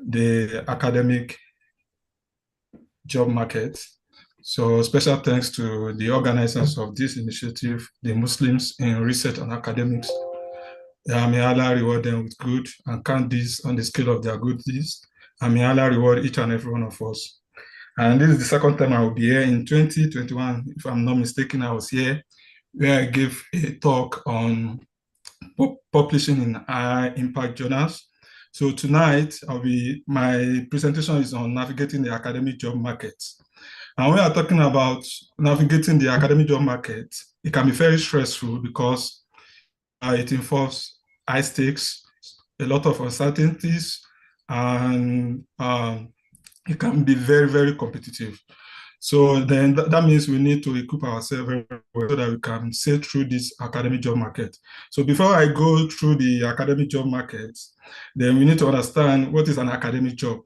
the academic job market. So special thanks to the organizers of this initiative, the Muslims in Research and Academics. May Allah reward them with good and count this on the scale of their good deeds. And may Allah reward each and every one of us. And this is the second time I will be here in 2021. If I'm not mistaken, I was here where I gave a talk on publishing in high impact journals. So tonight, my presentation is on navigating the academic job market. And when we are talking about navigating the academic job market, it can be very stressful because it involves high stakes, a lot of uncertainties, and it can be very, very competitive. So then that means we need to equip ourselves very well so that we can sail through this academic job market. So before I go through the academic job market, then we need to understand what is an academic job.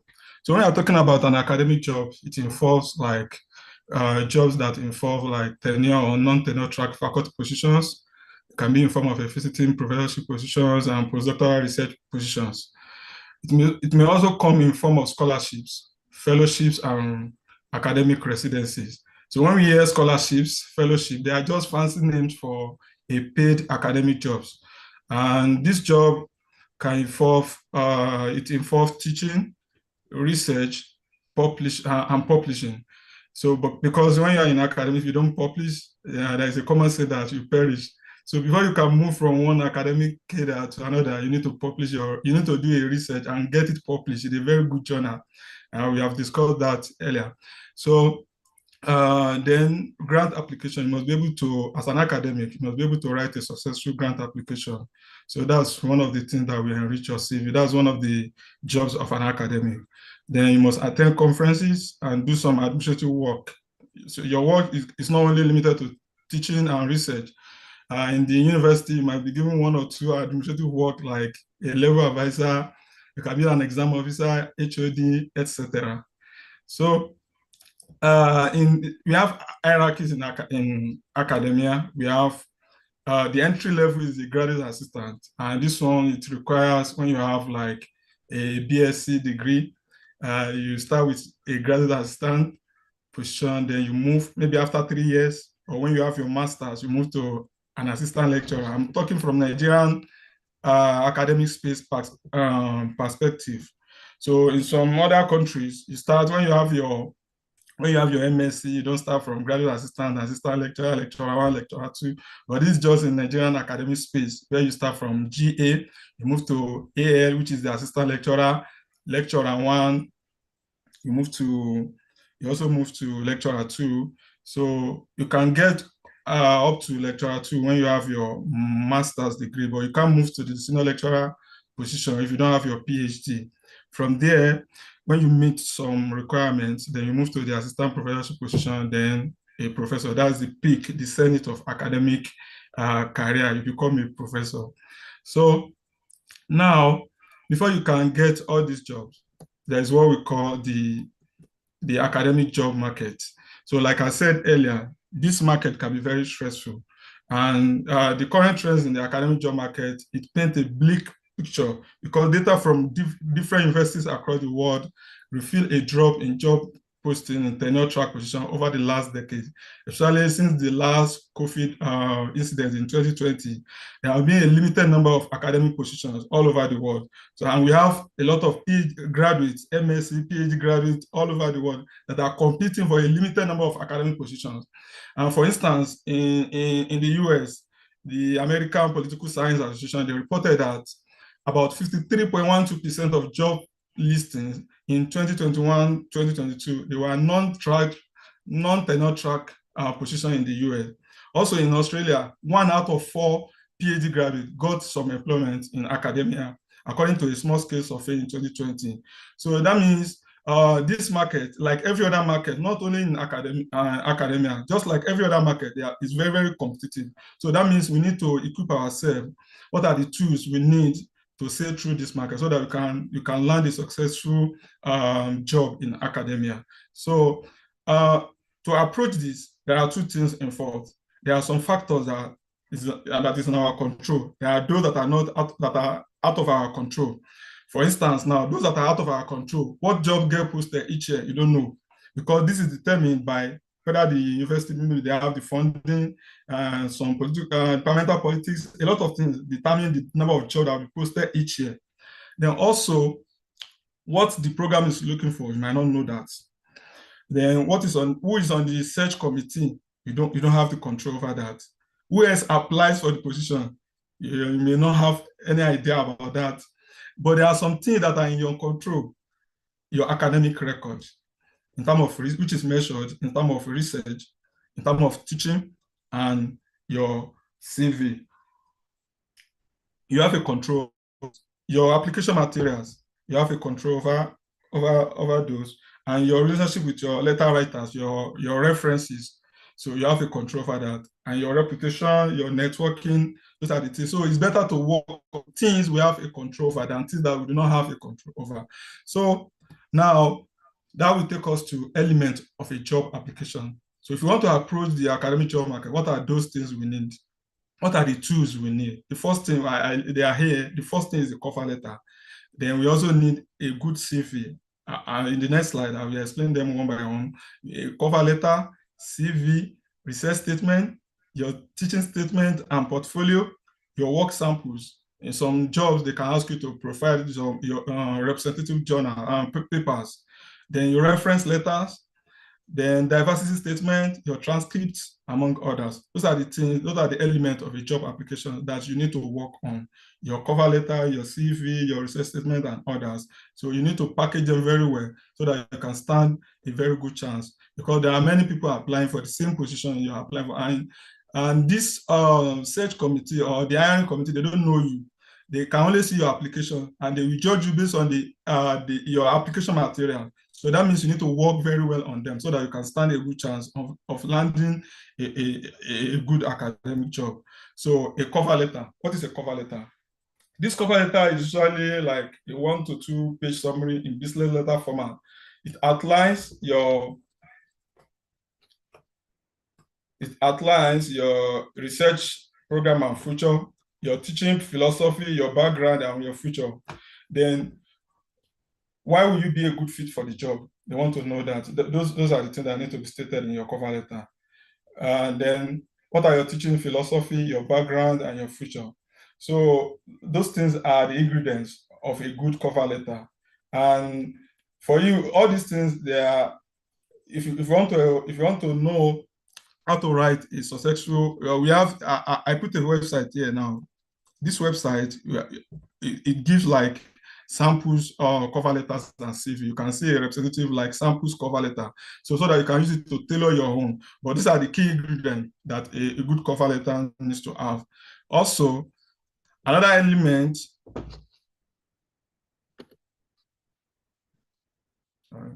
So when you're talking about an academic job, it involves like jobs that involve like tenure or non-tenure track faculty positions. It can be in form of a visiting professorship positions and postdoctoral research positions. It may also come in form of scholarships, fellowships, and academic residencies. So when we hear scholarships, fellowship, they are just fancy names for a paid academic jobs. And this job can involve, it involves teaching, research, and publishing. So, but because when you're in academic, if you don't publish, there is a common saying that you perish. So before you can move from one academic cadre to another, you need to you need to do a research and get it published in a very good journal. We have discussed that earlier. So then grant application, you must be able to, as an academic, you must be able to write a successful grant application. So that's one of the things that will enrich your CV. That's one of the jobs of an academic. Then you must attend conferences and do some administrative work. So your work is not only limited to teaching and research. In the university, you might be given one or two administrative work like a level advisor, you can be an exam officer, HOD, etc. So we have hierarchies in academia. We have the entry level is the graduate assistant. And this one, it requires when you have like a BSc degree, you start with a graduate assistant position, then you move maybe after 3 years, or when you have your master's, you move to an assistant lecturer. I'm talking from Nigerian academic space perspective. So in some other countries, you start when you have your MSc, you don't start from graduate assistant, assistant lecturer, lecturer one, lecturer two. But this is just in Nigerian academic space where you start from GA, you move to AL, which is the assistant lecturer, lecturer one, you also move to lecturer two. So you can get up to lecturer two when you have your master's degree, but you can't move to the senior lecturer position if you don't have your PhD. From there, when you meet some requirements, then you move to the assistant professorship position, then a professor. That's the peak, the zenith of academic career. You become a professor. So now, before you can get all these jobs, there's what we call the academic job market. So like I said earlier, this market can be very stressful. And the current trends in the academic job market, it paints a bleak picture because data from different universities across the world reveal a drop in job posting in tenure track position over the last decade, especially since the last COVID incident in 2020. There have been a limited number of academic positions all over the world. So, and we have a lot of PhD graduates, MSc, PhD graduates all over the world that are competing for a limited number of academic positions. And for instance, in the US, the American Political Science Association, they reported that about 53.12% of job listings in 2021-2022, they were non-tenure track position in the US. Also in Australia, 1 out of 4 PhD graduates got some employment in academia, according to a small scale survey in 2020. So that means this market, like every other market, not only in academia, just like every other market, is very, very competitive. So that means we need to equip ourselves. What are the tools we need to sail through this market so that you can land a successful job in academia? So to approach this, there are 2 things involved. There are some factors that is in our control. There are those that are not that are out of our control. For instance, now, those that are out of our control, what job get posted each year, you don't know, because this is determined by whether the university, maybe they have the funding, some political, environmental politics, a lot of things determine the number of jobs that will be posted each year. Then also, what the program is looking for, you might not know that. Then who is on the search committee, you don't have the control over that. Who else applies for the position? You may not have any idea about that. But there are some things that are in your control. Your academic record, in terms of which is measured in terms of research, in terms of teaching, and your CV. You have a control. Your application materials, you have a control over those, and your relationship with your letter writers, your references. So you have a control over that, and your reputation, your networking. Those are the things. So it's better to work on things we have a control over than things that we do not have a control over. So now that will take us to element of a job application. So if you want to approach the academic job market, what are those things we need? What are the tools we need? The first thing they are here. The first thing is the cover letter. Then we also need a good CV. In the next slide, I will explain them one by one. A cover letter, CV, research statement, your teaching statement and portfolio, your work samples. In some jobs, they can ask you to provide your representative journal papers. Then your reference letters, then diversity statement, your transcripts, among others. Those are the things, those are the elements of a job application that you need to work on. Your cover letter, your CV, your research statement, and others. So you need to package them very well so that you can stand a very good chance, because there are many people applying for the same position you're applying for. And this search committee or the hiring committee, they don't know you. They can only see your application, and they will judge you based on your application material. So that means you need to work very well on them so that you can stand a good chance of landing a good academic job. So a cover letter. What is a cover letter? This cover letter is usually like a 1 to 2 page summary in business letter format. It outlines your research program and future, your teaching philosophy, your background, and your future. Then why will you be a good fit for the job? They want to know that. Those are the things that need to be stated in your cover letter. And then what are your teaching philosophy, your background, and your future? So those things are the ingredients of a good cover letter. And for you, all these things, they are, if you want to know how to write a successful, we have, I put a website here now. This website, it gives like samples or cover letters and CV. You can see a representative like samples cover letter. So that you can use it to tailor your own. But these are the key ingredients that a good cover letter needs to have. Also, another element, sorry.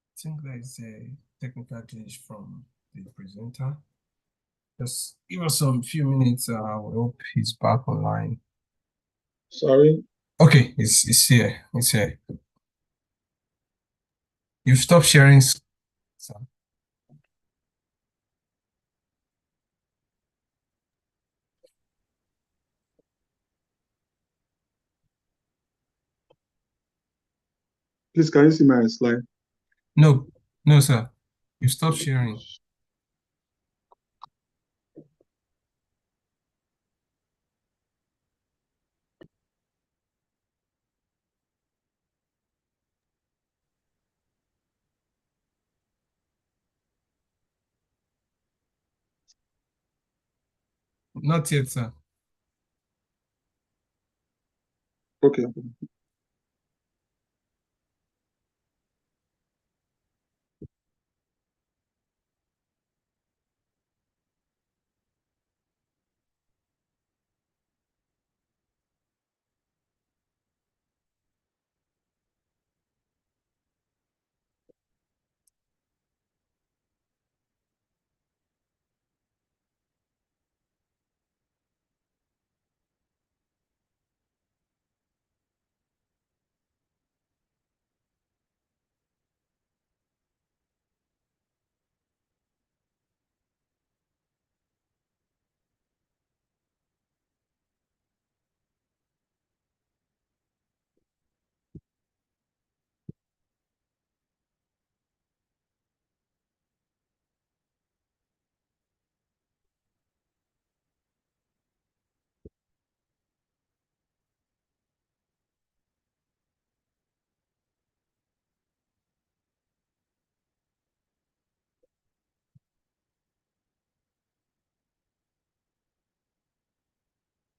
I think there is a technical glitch from the presenter. Just give us some few minutes. We hope he's back online. Sorry. Okay, it's here. It's here. You've stopped sharing. So. Please, can you see my slide? No, no, sir. You stopped sharing. Not yet, sir. Okay.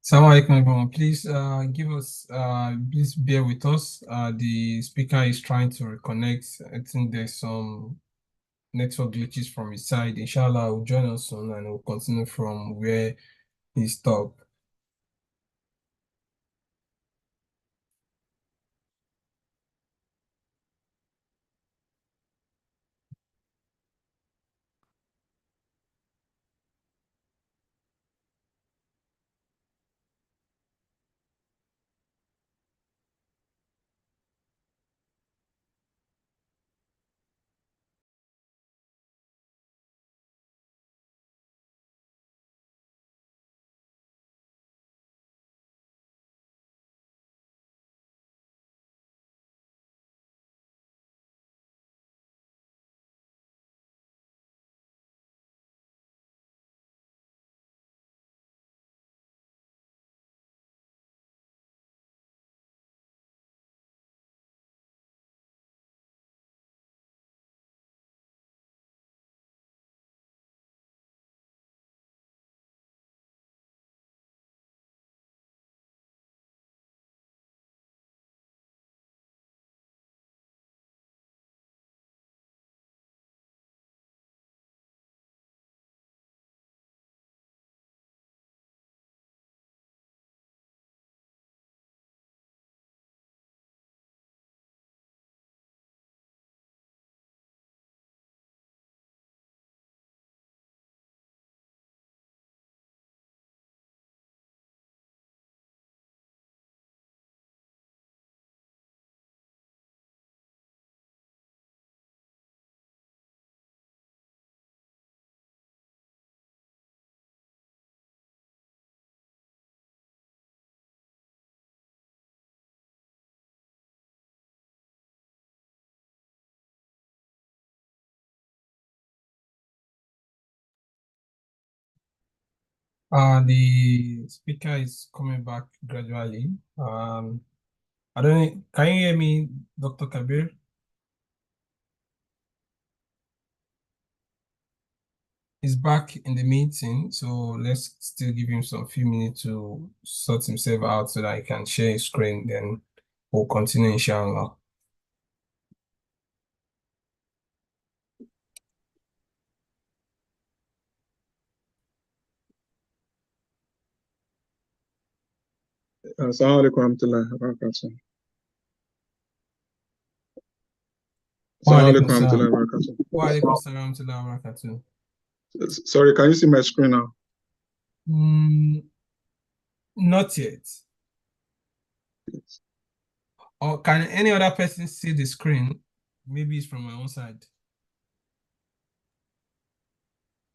Assalamu alaikum, everyone. Please please bear with us. The speaker is trying to reconnect. I think there's some network glitches from his side. Inshallah, will join us soon and we'll continue from where he stopped. The speaker is coming back gradually. I don't know, can you hear me, Dr. Kabir? He's back in the meeting, so let's still give him some few minutes to sort himself out so that he can share his screen. Then we'll continue, inshallah. Assalamu alaikum warahmatullahi wabarakatuh. Wa Assalamu alaikum alaikum salam. warahmatullahi wabarakatuh. Wa alaikum salam wa rahmatullahi wa barakatuh. Sorry, can you see my screen now? Not yet. Or can any other person see the screen? Maybe it's from my own side.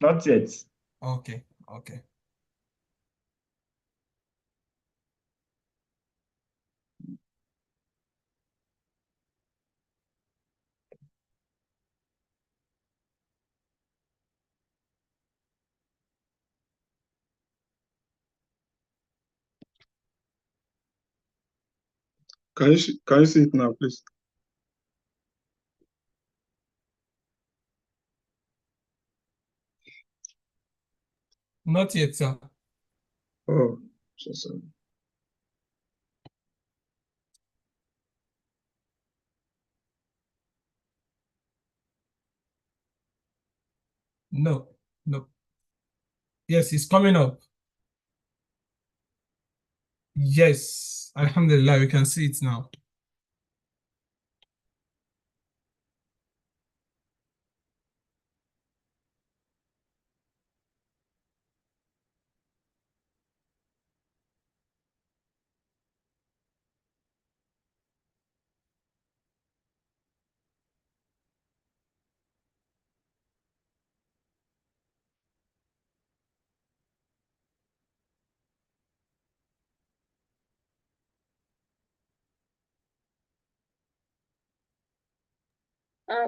Not yet. Okay, okay. Can you see it now, please? Not yet, sir. Oh, so sorry. No, no. Yes, it's coming up. Yes, Alhamdulillah, we can see it now.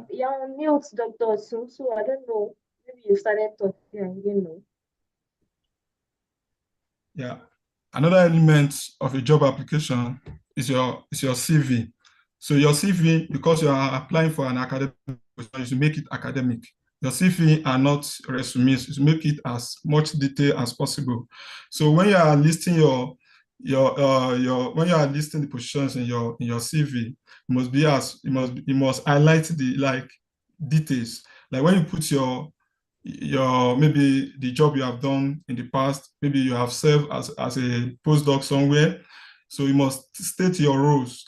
You're on mute, Dr. Otun, so I don't know. Maybe you started talking and you know. Yeah. Another element of a job application is your CV. So your CV, because you are applying for an academic position, you should make it academic. your CV are not resumes. You make it as much detail as possible. So when you are listing when you are listing the positions in your CV, you must highlight the like details. Like when you put your maybe the job you have done in the past, maybe you have served as a postdoc somewhere. So you must state your roles.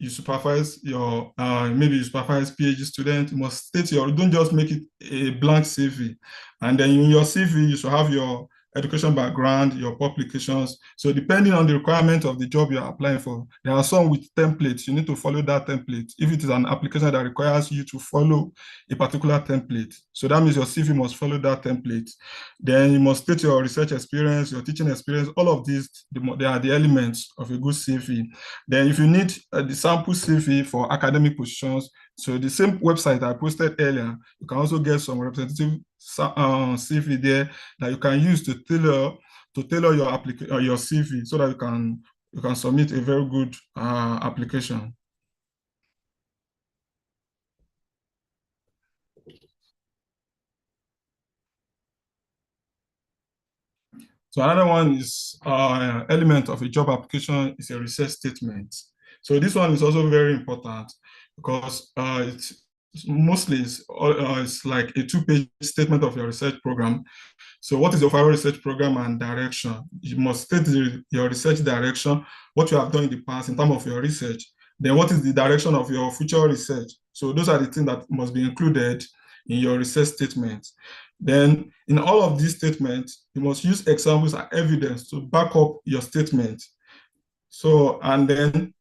You supervise your maybe you supervise PhD student. You must state don't just make it a blank CV. And then in your CV, you should have your education background, your publications. So depending on the requirement of the job you're applying for, there are some with templates. You need to follow that template. If it is an application that requires you to follow a particular template, so that means your CV must follow that template. Then you must state your research experience, your teaching experience. All of these, they are the elements of a good CV. Then if you need the sample CV for academic positions, so the same website I posted earlier, you can also get some representative CV there that you can use to tailor your CV so that you can submit a very good application. So another one is element of a job application is a research statement. So this one is also very important because it's like a 2-page statement of your research program. So what is your overall research program and direction? You must state your research direction, what you have done in the past in terms of your research. Then what is the direction of your future research? So those are the things that must be included in your research statement. Then in all of these statements, you must use examples and evidence to back up your statement. So, and then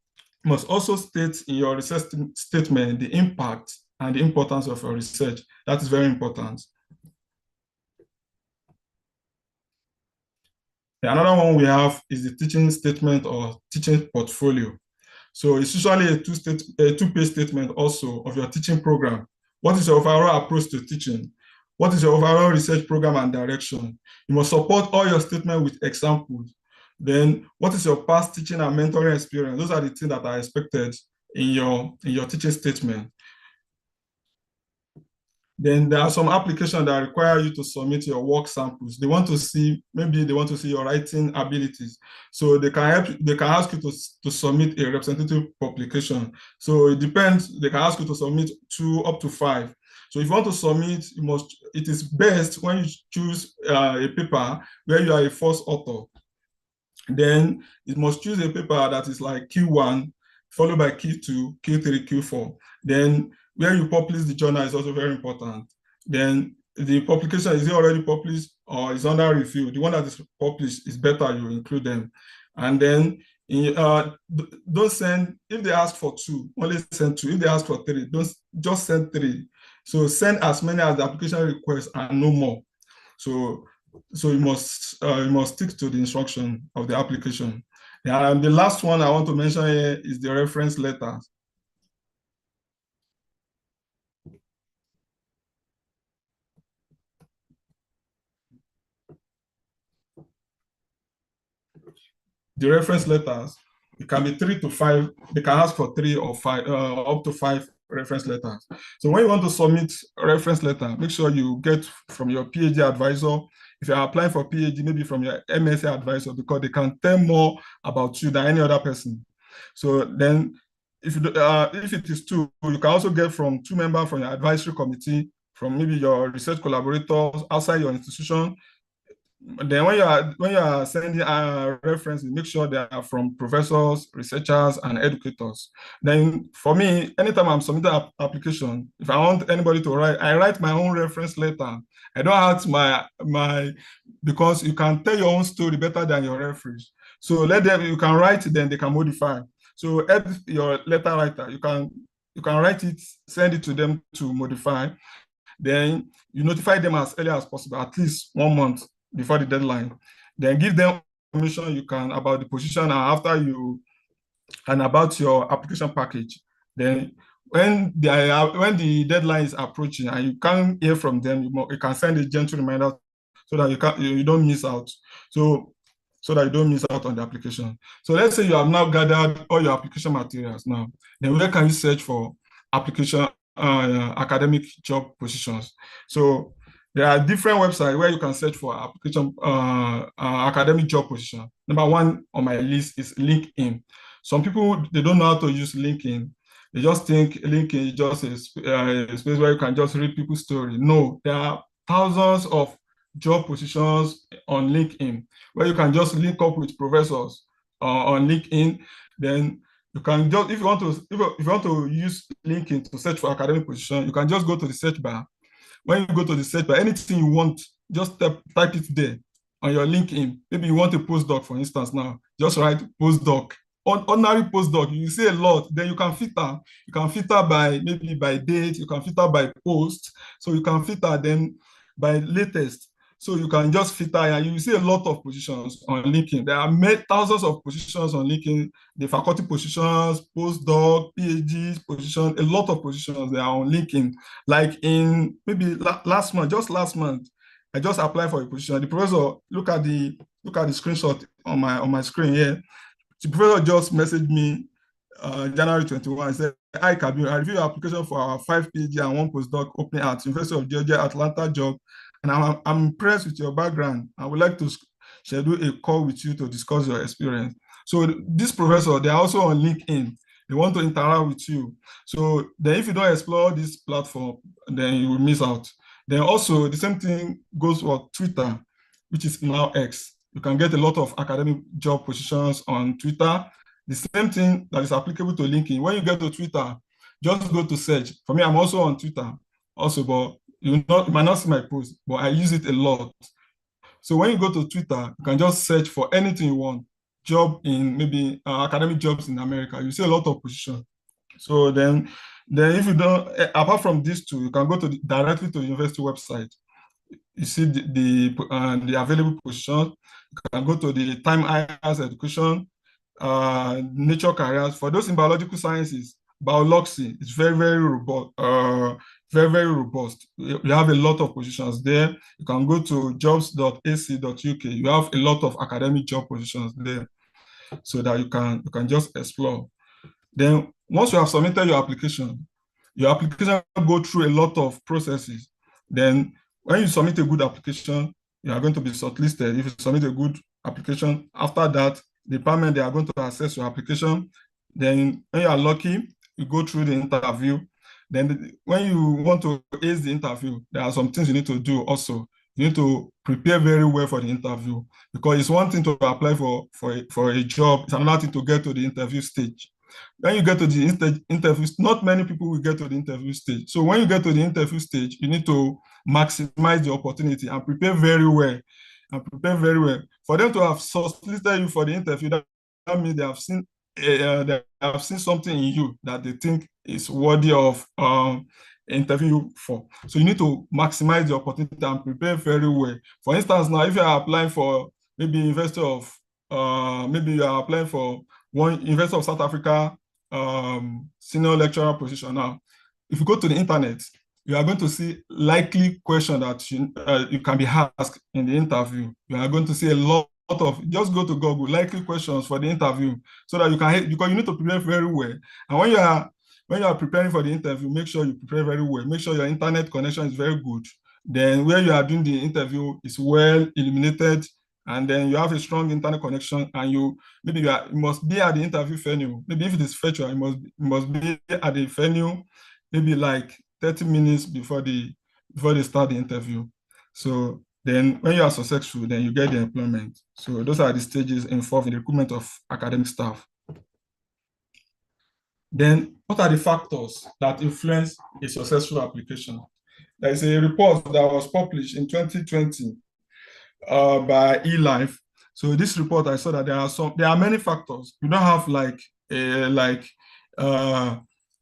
you must also state in your research statement the impact and the importance of your research. That is very important. Another one we have is the teaching statement or teaching portfolio. So it's usually a 2-page statement also of your teaching program. What is your overall approach to teaching? What is your overall research program and direction? You must support all your statement with examples. Then what is your past teaching and mentoring experience? Those are the things that are expected in your teaching statement. Then there are some applications that require you to submit your work samples. Maybe they want to see your writing abilities. So they can ask you to submit a representative publication. So it depends, they can ask you to submit 2 up to 5. So if you want to submit, it is best when you choose a paper where you are a first author. Then you must choose a paper that is like Q1, followed by Q2, Q3, Q4. Then where you publish the journal is also very important. Then the publication, is it already published or is under review? The one that is published is better, you include them. And then don't send, if they ask for 2, only send 2. If they ask for 3, don't just send 3. So send as many as the application requests and no more. So you must stick to the instruction of the application. And the last one I want to mention here is the reference letters. The reference letters, it can be 3 to 5. They can ask for 3 or 5, up to 5 reference letters. So when you want to submit a reference letter, make sure you get from your PhD advisor. If you're applying for PhD, maybe from your MSc advisor, because they can tell more about you than any other person. So then if it is 2, you can also get from 2 members from your advisory committee, from maybe your research collaborators outside your institution. Then when you are sending references, make sure they are from professors, researchers, and educators. Then for me, anytime I'm submitting an application, if I want anybody to write, I write my own reference letter. I don't ask because you can tell your own story better than your referees. So you can write, then they can modify. So help your letter writer, you can write it, send it to them to modify. Then you notify them as early as possible, at least 1 month before the deadline. Then give them information you can about the position and about your application package. Then when the deadline is approaching and you can't hear from them, you can send a gentle reminder so that you don't miss out. So that you don't miss out on the application. So let's say you have now gathered all your application materials now. Then where can you search for application academic job positions. So there are different websites where you can search for application academic job position. Number one on my list is LinkedIn. Some people, they don't know how to use LinkedIn. They just think LinkedIn is just a space where you can just read people's story. No, there are thousands of job positions on LinkedIn where you can just link up with professors on LinkedIn. Then you can just, if you want to use LinkedIn to search for academic position, you can just go to the search bar. When you go to the search bar, anything you want, just type it there on your LinkedIn. Maybe you want a postdoc, for instance. Now, just write postdoc. On ordinary postdoc, you see a lot. Then you can filter. You can filter by maybe by date. You can filter by post. So you can filter then by latest. So you can just filter, and you see a lot of positions on LinkedIn. There are thousands of positions on LinkedIn. The faculty positions, postdoc, PhD positions, a lot of positions they are on LinkedIn. Like in maybe last month, I just applied for a position. The professor, look at the screenshot on my screen here. The professor just messaged me January 21. He said, "Hi Kabir, I reviewed your application for our 5 PhD and 1 postdoc opening at University of Georgia Atlanta job, and I'm impressed with your background. I would like to schedule a call with you to discuss your experience." So this professor, they're also on LinkedIn. They want to interact with you. So then if you don't explore this platform, then you will miss out. Then also the same thing goes for Twitter, which is now X. You can get a lot of academic job positions on Twitter. The same thing that is applicable to LinkedIn. When you get to Twitter, just go to search. For me, I'm also on Twitter also, but you might not see my post, but I use it a lot. So when you go to Twitter, you can just search for anything you want. Job in maybe academic jobs in America. You see a lot of positions. So then if you don't, apart from these two, you can go to directly to the university website. You see the available positions. You can go to the time IS education, nature careers. For those in biological sciences, biology is very, very robust. Very, very robust. You have a lot of positions there. You can go to jobs.ac.uk. You have a lot of academic job positions there, so that you can just explore. Then once you have submitted your application go through a lot of processes. Then when you submit a good application, you are going to be shortlisted. If you submit a good application, after that, the department, they are going to assess your application. Then when you are lucky, you go through the interview. Then when you want to ace the interview, there are some things you need to do also. You need to prepare very well for the interview, because it's one thing to apply for a job, it's another thing to get to the interview stage. When you get to the interview, not many people will get to the interview stage. So when you get to the interview stage, you need to maximize the opportunity and prepare very well. For them to have solicited you for the interview, that means they have seen something in you that they think is worthy of interview for. So you need to maximize the opportunity and prepare very well. For instance, now if you are applying for maybe University of maybe you are applying for one University of South Africa senior lecturer position. Now, if you go to the internet, you are going to see likely questions that you can be asked in the interview. You are going to see a lot of, just go to Google, likely questions for the interview, so that you can, because you need to prepare very well. And when you are preparing for the interview, make sure you prepare very well. Make sure your internet connection is very good. Then where you are doing the interview is well illuminated, and then you have a strong internet connection, and you must be at the interview venue. Maybe if it is virtual, you must be at the venue maybe like 30 minutes before they start the interview. So then when you are successful, then you get the employment. So those are the stages involved in the recruitment of academic staff. Then what are the factors that influence a successful application? There is a report that was published in 2020 by eLife. So this report, I saw that there are many factors. You don't have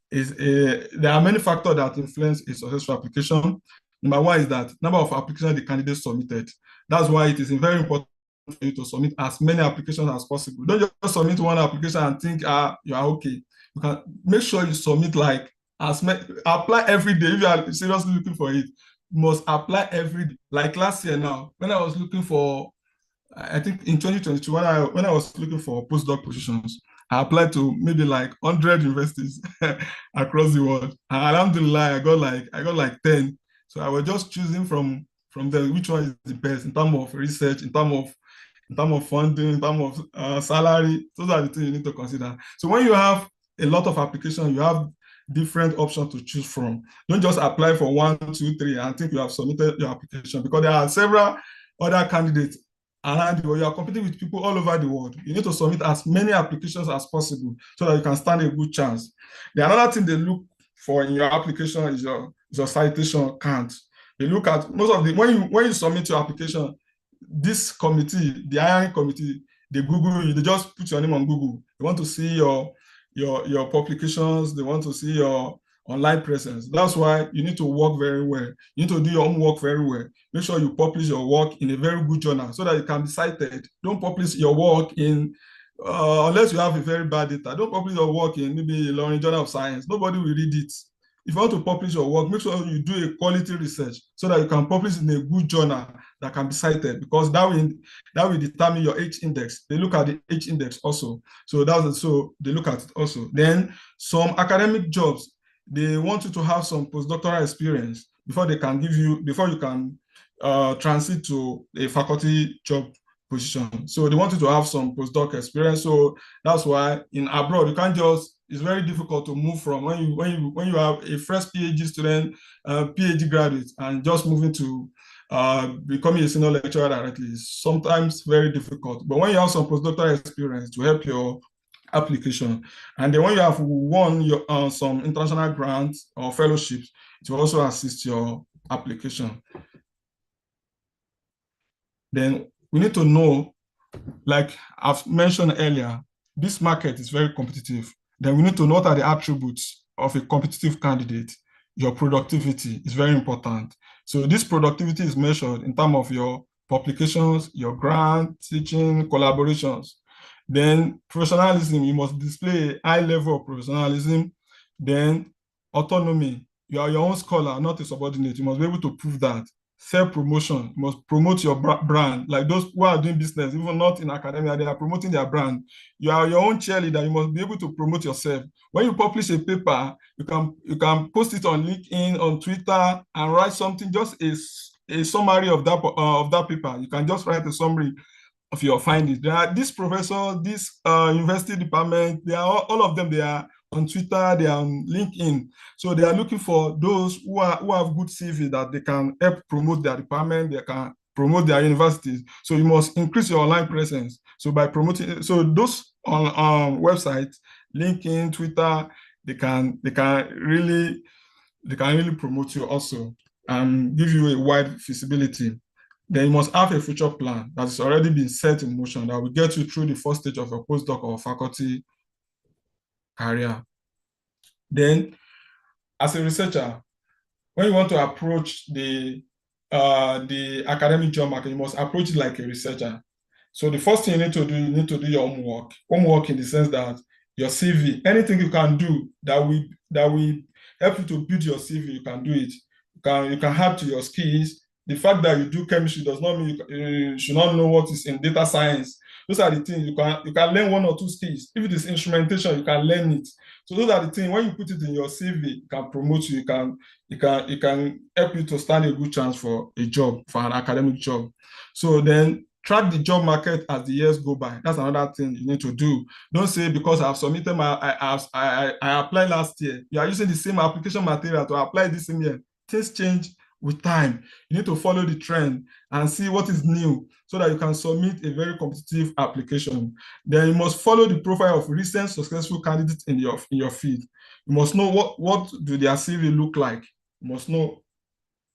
there are many factors that influence a successful application. Number one is that number of applications the candidate submitted. That's why it is very important for you to submit as many applications as possible. Don't just submit one application and think you are okay. You can make sure you submit like apply every day. If you are seriously looking for it, you must apply every day. Like last year now, when I was looking for, I think in 2022, when I was looking for postdoc positions, I applied to maybe like 100 universities across the world. And alhamdulillah, I got like 10. So I was just choosing from there which one is the best in terms of research, in terms of funding, in terms of salary. Those are the things you need to consider. So when you have a lot of applications, you have different options to choose from. Don't just apply for 1, 2, 3 and think you have submitted your application, because there are several other candidates around the world. You are competing with people all over the world. You need to submit as many applications as possible so that you can stand a good chance. The another thing they look for in your application is your citation count. They look at most of the when you submit your application, this committee, the hiring committee, they Google you. They just put your name on Google. They want to see your publications. They want to see your online presence. That's why you need to work very well. You need to do your own work very well. Make sure you publish your work in a very good journal so that it can be cited. Don't publish your work in unless you have a very bad data. Don't publish your work in maybe a Learning Journal of Science. Nobody will read it. If you want to publish your work, make sure you do a quality research so that you can publish in a good journal that can be cited, because that will determine your H index. They look at the H index also. So they look at it also. Then some academic jobs, they want you to have some postdoctoral experience before you can transit to a faculty job position. So they want you to have some postdoc experience. So that's why in abroad, you can't just, it's very difficult to move from when you have a fresh PhD student, PhD graduate, and just moving to becoming a senior lecturer directly is sometimes very difficult. But when you have some postdoctoral experience to help your application, and then when you have won some international grants or fellowships, it will also assist your application. Then we need to know, like I've mentioned earlier, this market is very competitive. Then we need to know what are the attributes of a competitive candidate. Your productivity is very important. So this productivity is measured in terms of your publications, your grant, teaching, collaborations. Then professionalism, you must display a high level of professionalism. Then autonomy, you are your own scholar, not a subordinate. You must be able to prove that. Self-promotion, you must promote your brand. Like those who are doing business, even not in academia, they are promoting their brand. You are your own cheerleader. You must be able to promote yourself. When you publish a paper, you can post it on LinkedIn, on Twitter, and write something, just a summary of that paper. You can just write a summary of your findings. There are these professors, this university department, they are all of them. They are on Twitter, they are on LinkedIn. So they are looking for those who have good CV that they can help promote their department, they can promote their universities. So you must increase your online presence. So by promoting, so those on websites, LinkedIn, Twitter, they can really promote you also and give you a wide visibility. Then you must have a future plan that has already been set in motion that will get you through the first stage of a postdoc or faculty career. Then, as a researcher, when you want to approach the academic job market, you must approach it like a researcher. So the first thing you need to do your homework. Homework in the sense that your CV, anything you can do that will help you to build your CV, you can do it. You can add to your skills. The fact that you do chemistry does not mean you should not know what is in data science. Those are the things you can learn 1 or 2 skills. If it is instrumentation, you can learn it. So those are the things, when you put it in your CV, it can promote you, it can help you to stand a good chance for a job, for an academic job. So then track the job market as the years go by. That's another thing you need to do. Don't say because I've submitted I applied last year. You are using the same application material to apply this same year. Things change with time. You need to follow the trend and see what is new so that you can submit a very competitive application. Then you must follow the profile of recent successful candidates in your field. You must know what do their CV look like. You must know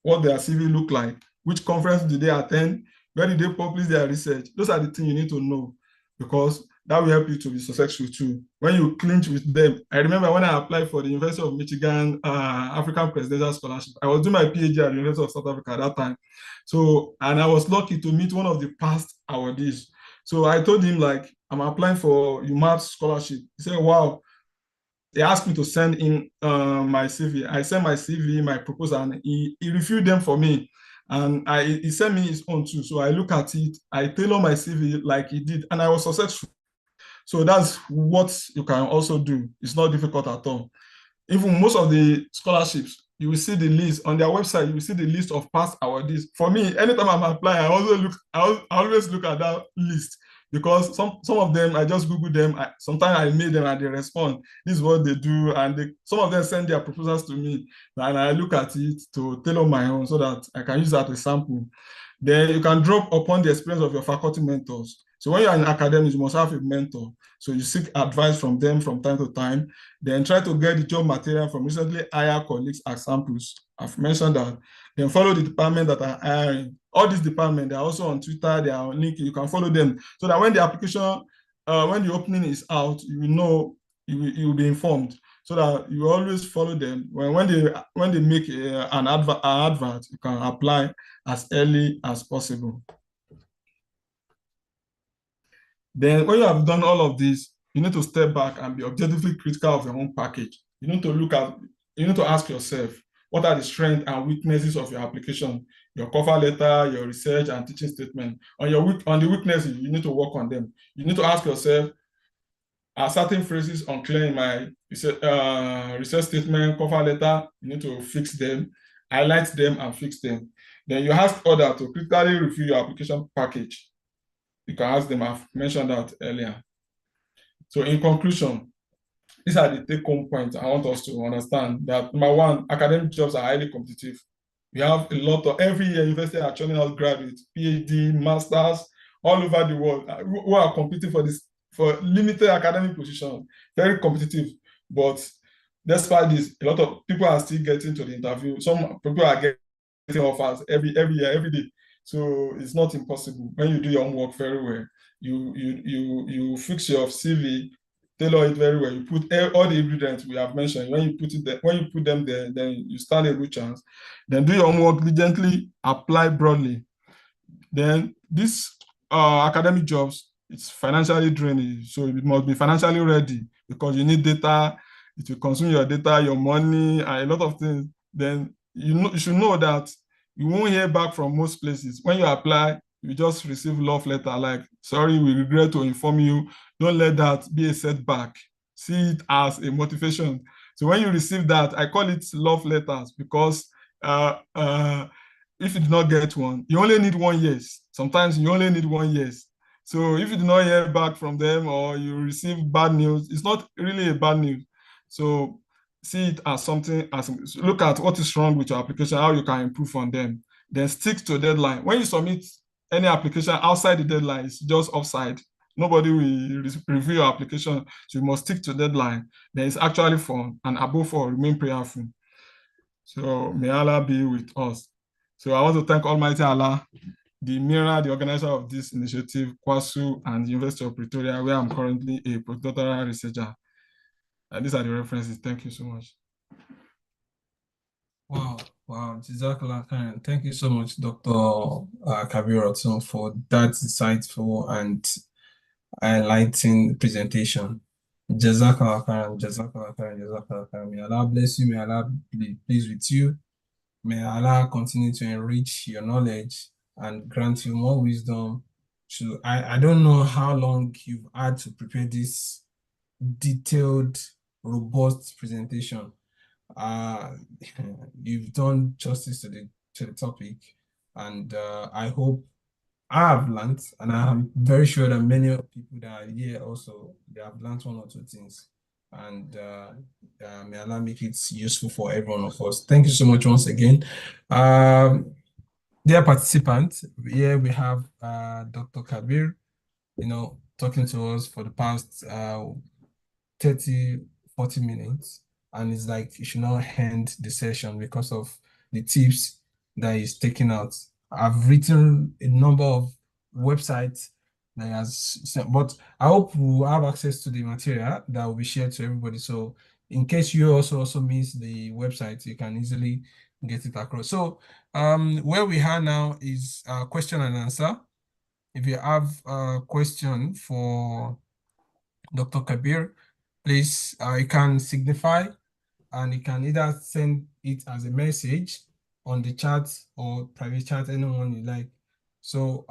what their CV look like. Which conference did they attend? Where did they publish their research? Those are the things you need to know, because that will help you to be successful too. When you clinch with them, I remember when I applied for the University of Michigan African Presidential Scholarship, I was doing my PhD at the University of South Africa at that time. So, and I was lucky to meet one of the past awardees. So I told him, like, I'm applying for UMAP scholarship. He said, wow. They asked me to send in my CV. I sent my CV, my proposal, and he reviewed them for me. And he sent me his own too. So I look at it, I tailor my CV like he did, and I was successful. So that's what you can also do. It's not difficult at all. Even most of the scholarships, you will see the list on their website. You will see the list of past awardees. For me, anytime I'm applying, I always look at that list, because some of them I just Google them. Sometimes I mail them and they respond. This is what they do, and some of them send their proposals to me, and I look at it to tailor my own so that I can use that as a sample. Then you can draw upon the experience of your faculty mentors. So when you're in academics, you must have a mentor. So you seek advice from them from time to time. Then try to get the job material from recently hired colleagues as samples. I've mentioned that. Then follow the department that are hiring. All these departments, they're also on Twitter, they are on LinkedIn. You can follow them so that when the application, when the opening is out, you know, you will be informed, so that you always follow them. When they make an advert, you can apply as early as possible. Then when you have done all of this, you need to step back and be objectively critical of your own package. You need to ask yourself, what are the strengths and weaknesses of your application, your cover letter, your research and teaching statement. On the weaknesses, you need to work on them. You need to ask yourself, are certain phrases unclear in my research statement, cover letter? You need to fix them, highlight them and fix them. Then you ask others to critically review your application package. You can ask them, I've mentioned that earlier. So in conclusion, these are the take-home points I want us to understand. That number one, academic jobs are highly competitive. We have a lot of, every year, university are churning out graduates, PhD, masters, all over the world, who are competing for limited academic positions, very competitive. But despite this, a lot of people are still getting to the interview. Some people are getting offers every year, every day. So it's not impossible. When you do your homework very well, you fix your CV, tailor it very well. You put all the ingredients we have mentioned. When you put them there, then you stand a good chance. Then do your homework diligently, apply broadly. Then this academic jobs, it's financially draining, so it must be financially ready, because you need data. It will consume your data, your money, and a lot of things. Then you should know that you won't hear back from most places. When you apply, you just receive love letter like, sorry, we regret to inform you. Don't let that be a setback. See it as a motivation. So when you receive that, I call it love letters, because if you do not get one, you only need 1 yes. Sometimes you only need 1 yes. So if you do not hear back from them, or you receive bad news, it's not really a bad news. So see it as something, look at what is wrong with your application, how you can improve on them. Then stick to deadline. When you submit any application outside the deadline, it's just offside. Nobody will review your application. So you must stick to deadline. Then it's actually fun, and above all, remain prayerful. So may Allah be with us. So I want to thank Almighty Allah, the MIRA, the organizer of this initiative, KWASU, and the University of Pretoria, where I'm currently a postdoctoral researcher. And these are the references. Thank you so much. Wow, Jazakallah khairan. Thank you so much, Dr. Kabir Otun, for that insightful and enlightening presentation. Jazakallah khairan, Jazakallah khairan, Jazakallah khairan. May Allah bless you, may Allah be pleased with you. May Allah continue to enrich your knowledge and grant you more wisdom. I don't know how long you've had to prepare this detailed, robust presentation. You've done justice to the topic, and I hope I have learned, and I'm very sure that many of people that are here also, they have learned 1 or 2 things, and may Allah make it useful for every one of us. Thank you so much once again. Dear participants, here we have Dr. Kabir, talking to us for the past 30, 40 minutes, and it's like you should not end the session because of the tips that he's taking out. I've written a number of websites that he has sent, but I hope we'll have access to the material that will be shared to everybody. So in case you also miss the website, you can easily get it across. So where we are now is question and answer. If you have a question for Dr. Kabir, please, you can signify, and you can either send it as a message on the chat or private chat, anyone you like. So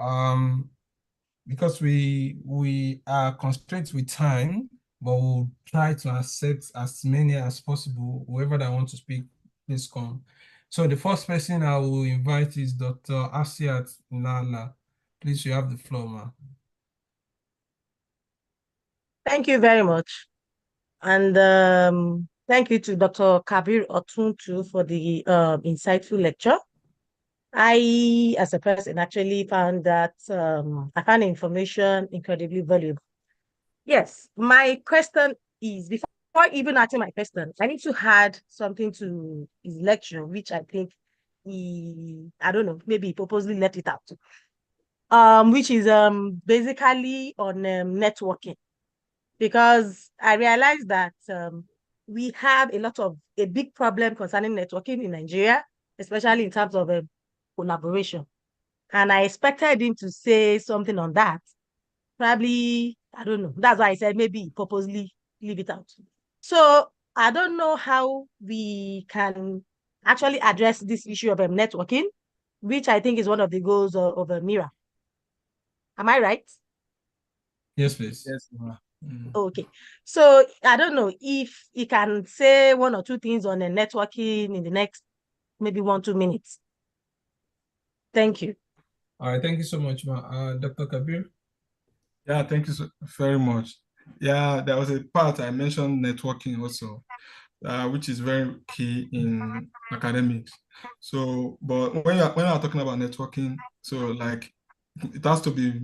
because we are constrained with time, but we'll try to accept as many as possible. Whoever that want to speak, please come. So the first person I will invite is Dr. Asiat Nala. Please, you have the floor, ma. Thank you very much. And thank you to Dr. Kabir Otun too for the insightful lecture. I, as a person, actually found that I found information incredibly valuable. Yes, my question is, before even asking my question, I need to add something to his lecture, which I think I don't know, maybe he purposely left it out. Which is basically on networking, because I realized that we have a big problem concerning networking in Nigeria, especially in terms of collaboration. And I expected him to say something on that. Probably, I don't know. That's why I said maybe purposely leave it out. So I don't know how we can actually address this issue of networking, which I think is one of the goals of a MIRA. Am I right? Yes, please. Yes, ma. Mm. Okay. So I don't know if you can say one or two things on the networking in the next maybe 1-2 minutes. Thank you. All right, thank you so much, ma. Dr. Kabir. Yeah, thank you so very much. Yeah, there was a part I mentioned networking also, which is very key in academics. So, but when you're talking about networking, so like it has to be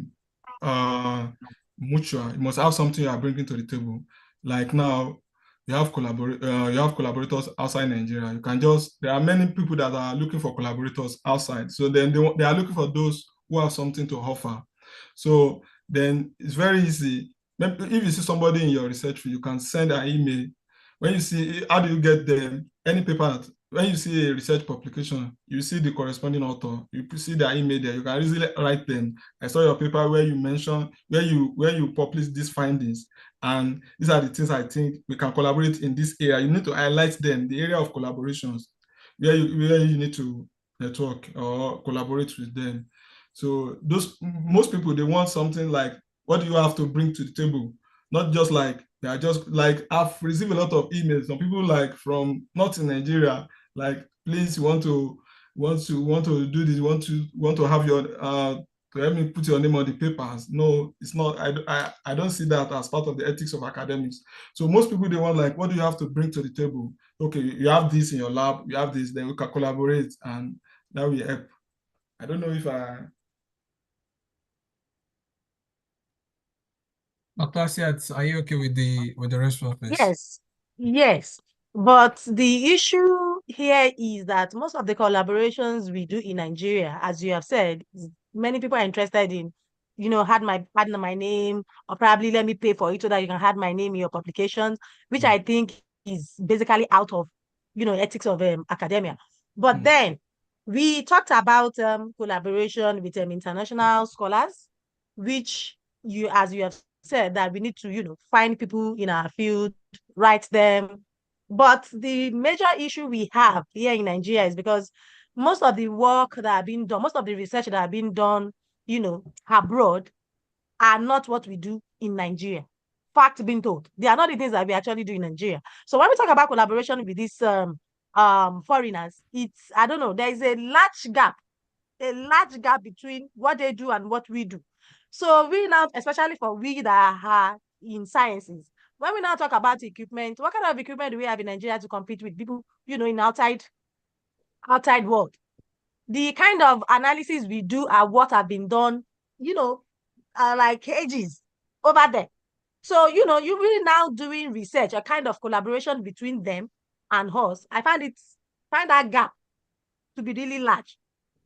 mutual. You must have something you are bringing to the table. Like now, you have collaborators outside Nigeria. You can just there are many people that are looking for collaborators outside. So then they are looking for those who have something to offer. So then it's very easy. If you see somebody in your research field, you can send an email. When you see how do you get them? Any paper, when you see a research publication, you see the corresponding author, you see their email there, you can easily write them. I saw your paper where you mentioned where you publish these findings, and these are the things I think we can collaborate in this area. You need to highlight them, the area of collaborations, where you need to network or collaborate with them. So those most people they want something like, what do you have to bring to the table? Not just like they are just like I've received a lot of emails from people like from not in Nigeria, like please you want to do this, want to have your to help me put your name on the papers. No, it's not. I don't see that as part of the ethics of academics. So most people they want like, what do you have to bring to the table? Okay, you have this in your lab, you have this, then we can collaborate and that will help. I don't know if I Dr. Asiat, are you okay with the response, please? Yes, yes. But the issue here is that most of the collaborations we do in Nigeria, as you have said, many people are interested in, add my name, or probably let me pay for it so that you can add my name in your publications, which I think is basically out of, ethics of academia. But then we talked about collaboration with international scholars, which as you have said, that we need to, find people in our field, write them. But the major issue we have here in Nigeria is because most of the work that have been done, most of the research that have been done, abroad are not what we do in Nigeria. Fact being told, they are not the things that we actually do in Nigeria. So when we talk about collaboration with these foreigners, I don't know, there is a large gap between what they do and what we do. So we now, especially for we that are in sciences, when we now talk about equipment, what kind of equipment do we have in Nigeria to compete with people, in outside world? The kind of analysis we do are what have been done, like ages over there. So, you really now doing research, a kind of collaboration between them and us. I find that gap to be really large.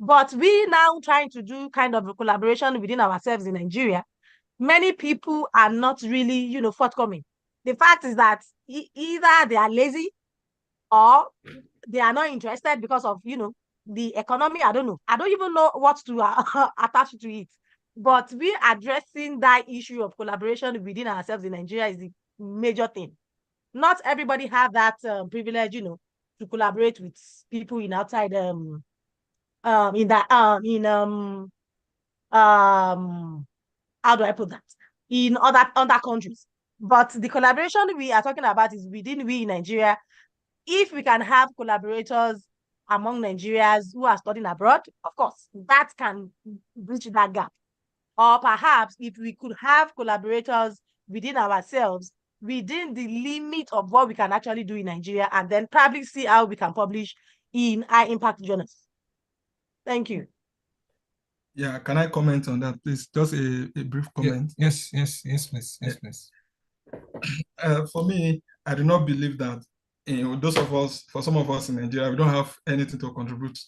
But we now trying to do kind of a collaboration within ourselves in Nigeria. Many people are not really, forthcoming. The fact is that either they are lazy or they are not interested because of, the economy. I don't know. I don't even know what to attach to it. But we addressing that issue of collaboration within ourselves in Nigeria is the major thing. Not everybody have that privilege, to collaborate with people in outside in that in how do I put that, in other countries. But the collaboration we are talking about is within we in Nigeria. If we can have collaborators among Nigerians who are studying abroad, of course, that can bridge that gap. Or perhaps if we could have collaborators within ourselves, within the limit of what we can actually do in Nigeria, and then probably see how we can publish in high impact journals. Thank you. Yeah, can I comment on that, please? Just a brief comment. Yes, please. Yes, please. For me, I do not believe that for some of us in Nigeria, we don't have anything to contribute.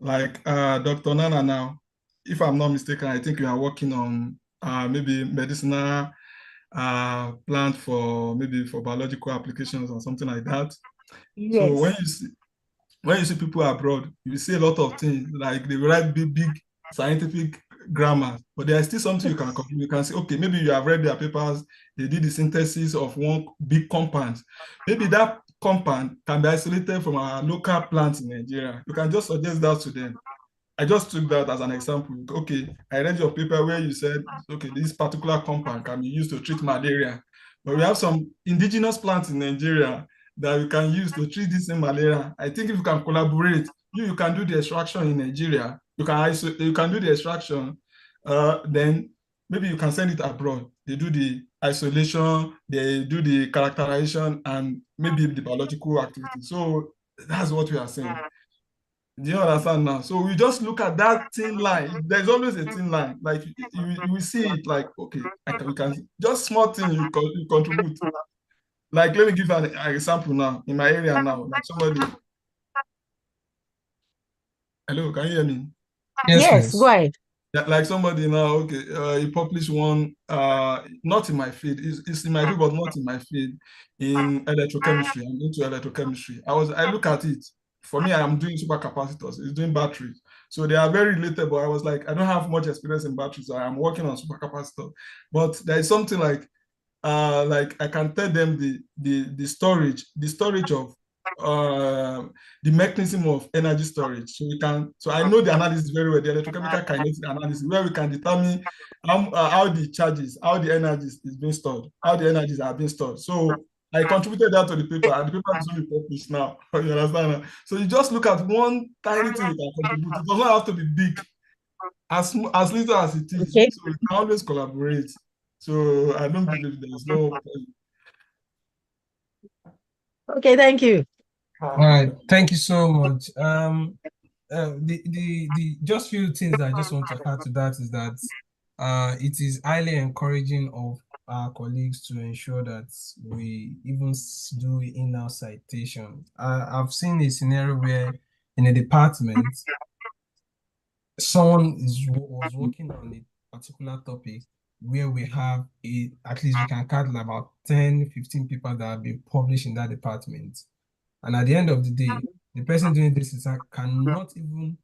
Like Dr. Nana now, if I'm not mistaken, I think you are working on maybe medicinal plant for biological applications or something like that. Yes. So when you see people abroad, you see a lot of things, like they write big scientific grammar, but there is still something you can say, okay, maybe you have read their papers, they did the synthesis of one big compound. Maybe that compound can be isolated from our local plants in Nigeria. You can just suggest that to them. I just took that as an example. Okay, I read your paper where you said, okay, this particular compound can be used to treat malaria. But we have some indigenous plants in Nigeria that we can use to treat this in malaria. I think if you can collaborate, you can do the extraction in Nigeria. You can do the extraction. Then maybe you can send it abroad. They do the isolation, they do the characterization, and maybe the biological activity. So that's what we are saying. Do you understand now? So we just look at that thin line. There's always a thin line. Like you will see it like, okay, we can just small thing you contribute. Like, let me give an example now in my area now. Like somebody. Hello, can you hear me? Yes, go ahead. Yeah, like somebody now, okay, he published one, not in my field, it's in my field, but not in my field, in electrochemistry. I'm into electrochemistry. I look at it. For me, I'm doing supercapacitors. It's doing batteries. So they are very relatable. I was like, I don't have much experience in batteries. So I'm working on supercapacitor. But there is something like I can tell them the storage of the mechanism of energy storage. So I know the analysis very well, the electrochemical kinetic analysis, where we can determine how the charges, how the energies is being stored, how the energies are being stored. So I contributed that to the paper, and the paper is only published now. You understand? So you just look at one tiny thing you can contribute. It does not have to be big, as little as it is. Okay. So we can always collaborate. So I don't believe there is no. Okay, thank you. All right, thank you so much. The just few things that I just want to add to that is that it is highly encouraging of our colleagues to ensure that we even do in-house citation. I've seen a scenario where in a department, someone was working on a particular topic where we have at least we can count about 10, 15 people that have been published in that department. And at the end of the day, the person doing this research cannot even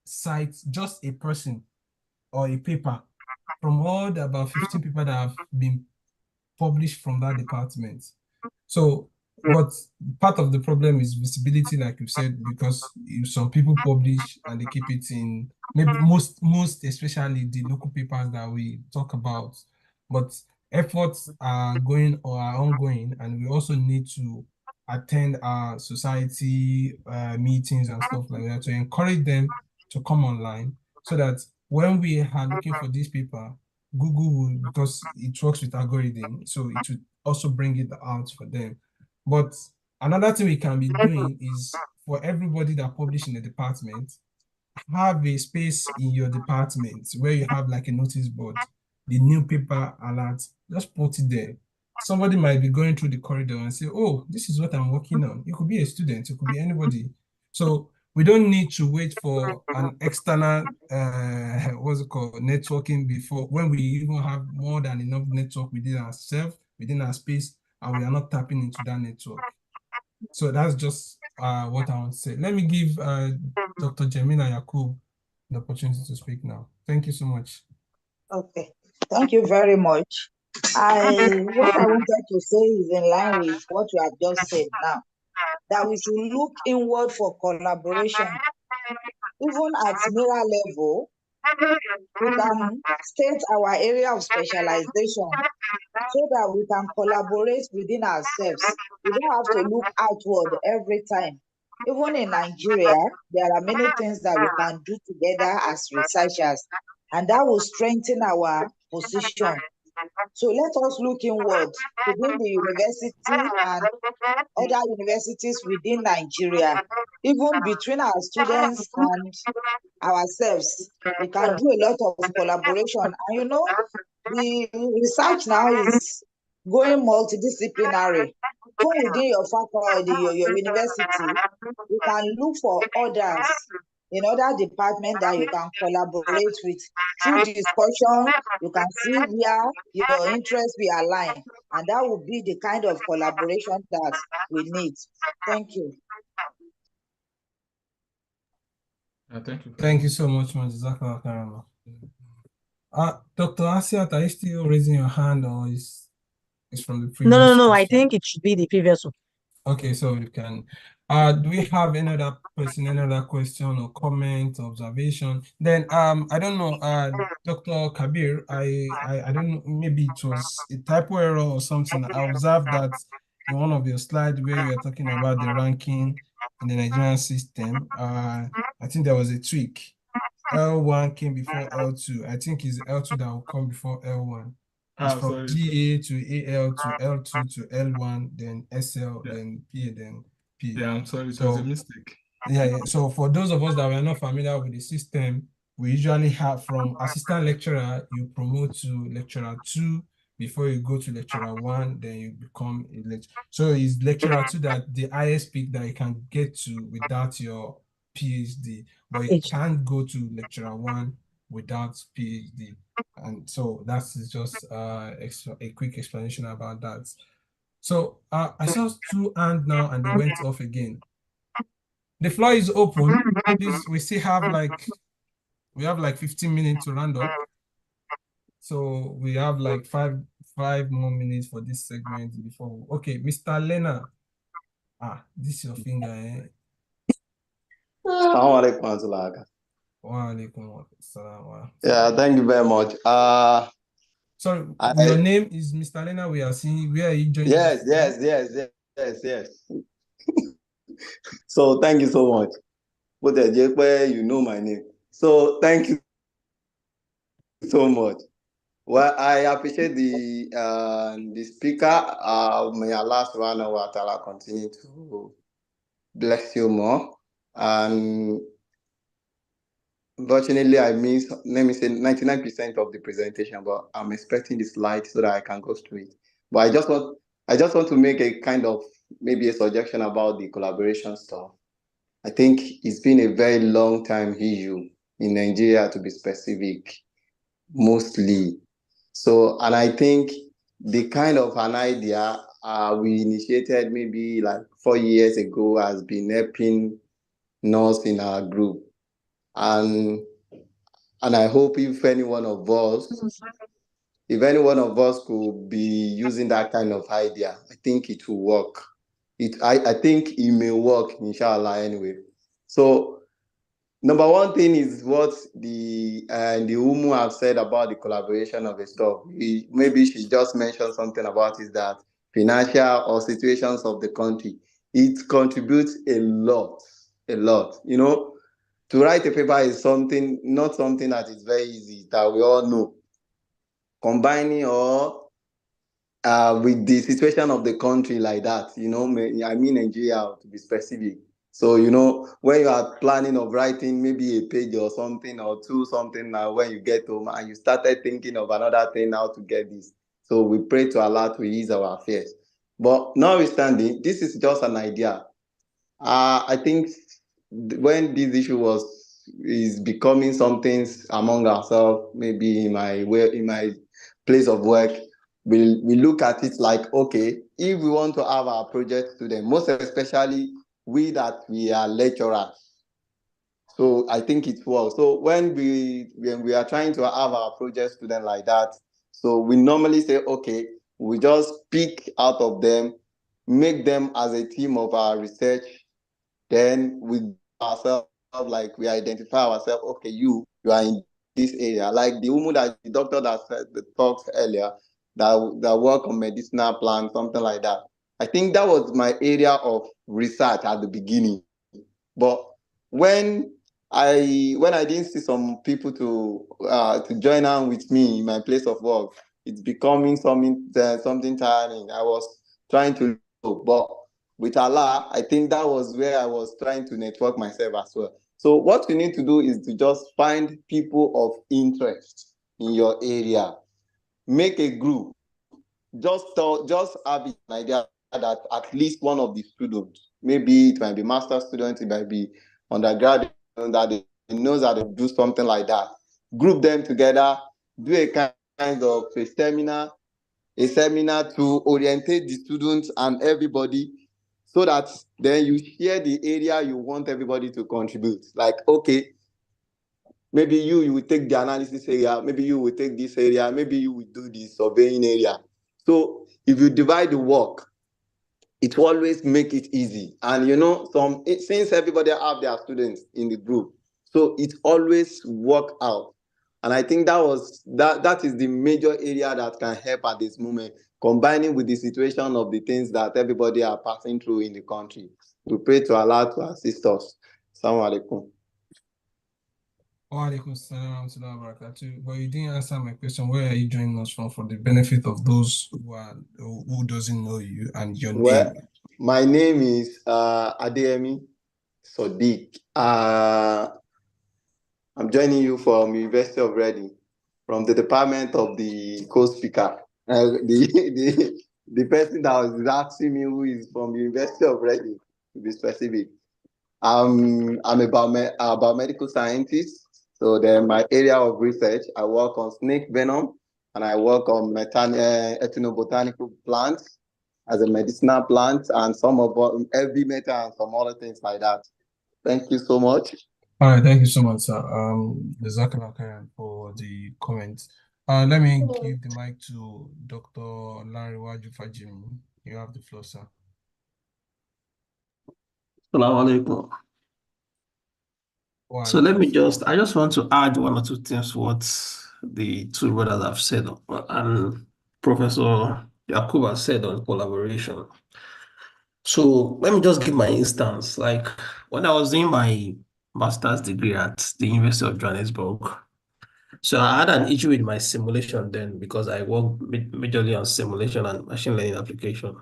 cite just a person or a paper from all the about 15 people that have been published from that department. So, but part of the problem is visibility, like you said, because if some people publish and they keep it in, maybe most especially the local papers that we talk about, but efforts are going or are ongoing, and we also need to attend our society meetings and stuff like that to encourage them to come online, so that when we are looking for this paper, Google will, because it works with algorithm, so it will also bring it out for them. But another thing we can be doing is for everybody that publish in the department, have a space in your department where you have like a notice board, the new paper alert, just put it there. Somebody might be going through the corridor and say, oh, this is what I'm working on. It could be a student, it could be anybody. So we don't need to wait for an external, what's it called, networking before, when we even have more than enough network within ourselves, within our space, and we are not tapping into that network. So that's just what I want to say. Let me give Dr. Jemina Yakub the opportunity to speak now. Thank you so much. Okay, thank you very much. What I wanted to say is in line with what you have just said now, that we should look inward for collaboration, even at mirror level. we can state our area of specialization so that we can collaborate within ourselves. We don't have to look outward every time. Even in Nigeria, there are many things that we can do together as researchers, and that will strengthen our position. So let us look inward within the university and other universities within Nigeria, even between our students and ourselves. We can do a lot of collaboration. And you know, the research now is going multidisciplinary. Even within your faculty, your university, you can look for others in other departments that you can collaborate with. Through discussion, you can see where your interests will align. And that will be the kind of collaboration that we need. Thank you. Thank you. Thank you so much, Jazakallah khairan. Dr. Asiat, are you still raising your hand, or is from the previous No. I question? think it should be the previous one. Okay, so you can. Do we have any other person, any other question or comment, observation? Then I don't know, Dr. Kabir, I don't know, maybe it was a typo error or something. I observed that in one of your slides where you were talking about the ranking in the Nigerian system, I think there was a tweak. L1 came before L2. I think it's L2 that will come before L1. It's from Sorry. GA to AL to L2 to L1, then SL, then PA, then P. Yeah, I'm sorry, it was a mistake. Yeah. So for those of us that were not familiar with the system, we usually have from assistant lecturer, you promote to lecturer 2 before you go to lecturer 1, then you become a lecturer. So it's lecturer 2 that the highest peak that you can get to without your PhD, but you can't go to lecturer 1 without PhD. And so that's just a quick explanation about that. So I saw 2 hands now and they went off again. The floor is open. Please, we still have like 15 minutes to round up. So we have like five more minutes for this segment before. Okay, Mr. Lena. This is your finger, eh? Yeah, thank you very much. Sorry, your name is Mr. Lena. We are seeing, where are you joining? Yes. So thank you so much. But you know my name. So thank you so much. Well, I appreciate the speaker. May Allah subhanahu wa ta'ala continue to bless you more. And unfortunately, I missed, let me say, 99% of the presentation, but I'm expecting the slides so that I can go through it. But I just want to make a kind of maybe a suggestion about the collaboration stuff. I think it's been a very long time issue in Nigeria, to be specific, mostly. So, and I think the kind of an idea we initiated maybe like 4 years ago has been helping us in our group. And I hope if any one of us could be using that kind of idea, I think it will work. I think it may work, inshallah, anyway. So, number one thing is what the Umu have said about the collaboration of the stuff. Maybe she just mentioned something about is that financial or situations of the country, it contributes a lot. You know, to write a paper is not something that is very easy, that we all know. Combining or with the situation of the country like that, you know, I mean Nigeria, to be specific. So, you know, when you are planning of writing maybe a page or something or two something, now when you get home and you started thinking of another thing, how to get this. So we pray to Allah to ease our affairs. But notwithstanding, this is just an idea. I think when this issue is becoming something among ourselves, maybe in my place of work, we look at it like, okay, if we want to have our project students, most especially we are lecturers. So I think it works. So when we are trying to have our project student like that, so we normally say, okay, we just pick out of them, make them as a team of our research. Then we ourselves, like we identify ourselves, okay, you are in this area, like the woman that the doctor that said the talks earlier, that work on medicinal plants, something like that. I think that was my area of research at the beginning. But when I didn't see some people to join on with me in my place of work, it's becoming something tiring. I was trying to, but with Allah, I think that was where I was trying to network myself as well. So what you need to do is to just find people of interest in your area, make a group, just have an idea that at least one of the students, maybe it might be master student, it might be undergraduate, that they knows how to do something like that. Group them together, do a kind of a seminar to orientate the students and everybody, so that then you share the area you want everybody to contribute. Like, okay, maybe you will take the analysis area, maybe you will take this area, maybe you will do the surveying area. So if you divide the work, it will always make it easy. And since everybody have their students in the group, so it always work out. And I think that is the major area that can help at this moment, combining with the situation of the things that everybody are passing through in the country. We pray to Allah to assist us. Assalamu alaikum. Wa alaikum salam wa rahmatullahi wa barakatuh. But you didn't answer my question. Where are you joining us from, for the benefit of those who doesn't know you and your name? My name is Adeyemi Sodiq. I'm joining you from University of Reading, from the department of the co-speaker. The person that was asking me who is from the University of Reading, to be specific. I'm a biomedical scientist. So then my area of research, I work on snake venom, and I work on ethnobotanical plants as a medicinal plant, and some of heavy metal and some other things like that. Thank you so much. All right, thank you so much, sir. Jazakallah khairan for the comments. Let me give the mic to Dr. Lanrewaju Fajimi. You have the floor, sir. Assalamu alaikum. So I just want to add one or two things to what the two brothers have said, and Professor Yakuba said on collaboration. So let me just give my instance. Like when I was doing my master's degree at the University of Johannesburg, so I had an issue with my simulation then, because I work majorly on simulation and machine learning application.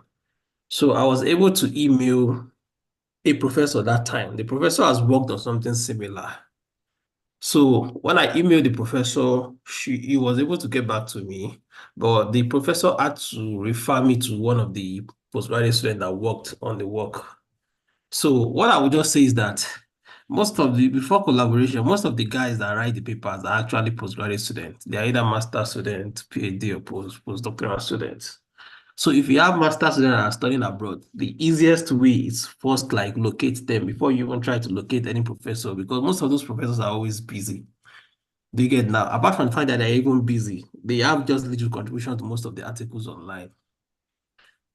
So I was able to email a professor that time. The professor has worked on something similar. So when I emailed the professor, he was able to get back to me, but the professor had to refer me to one of the postgraduate students that worked on the work. So what I would just say is that before collaboration, most of the guys that write the papers are actually postgraduate students. They are either master students, PhD, or postdoctoral students. So if you have master students that are studying abroad, the easiest way is first locate them before you even try to locate any professor, because most of those professors are always busy. Do you get now? Apart from the fact that they're even busy, they have just little contribution to most of the articles online.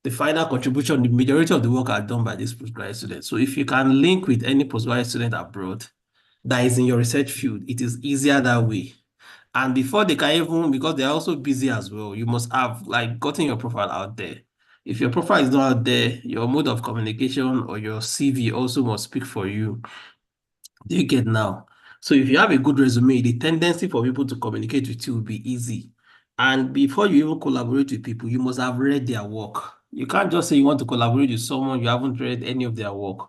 The final contribution, the majority of the work are done by these postgraduate students. So if you can link with any postgraduate student abroad that is in your research field, it is easier that way. And before they can even, because they're also busy as well, you must have gotten your profile out there. If your profile is not out there, your mode of communication or your CV also must speak for you. Do you get now? So if you have a good resume, the tendency for people to communicate with you will be easy. And before you even collaborate with people, you must have read their work. You can't just say you want to collaborate with someone you haven't read any of their work.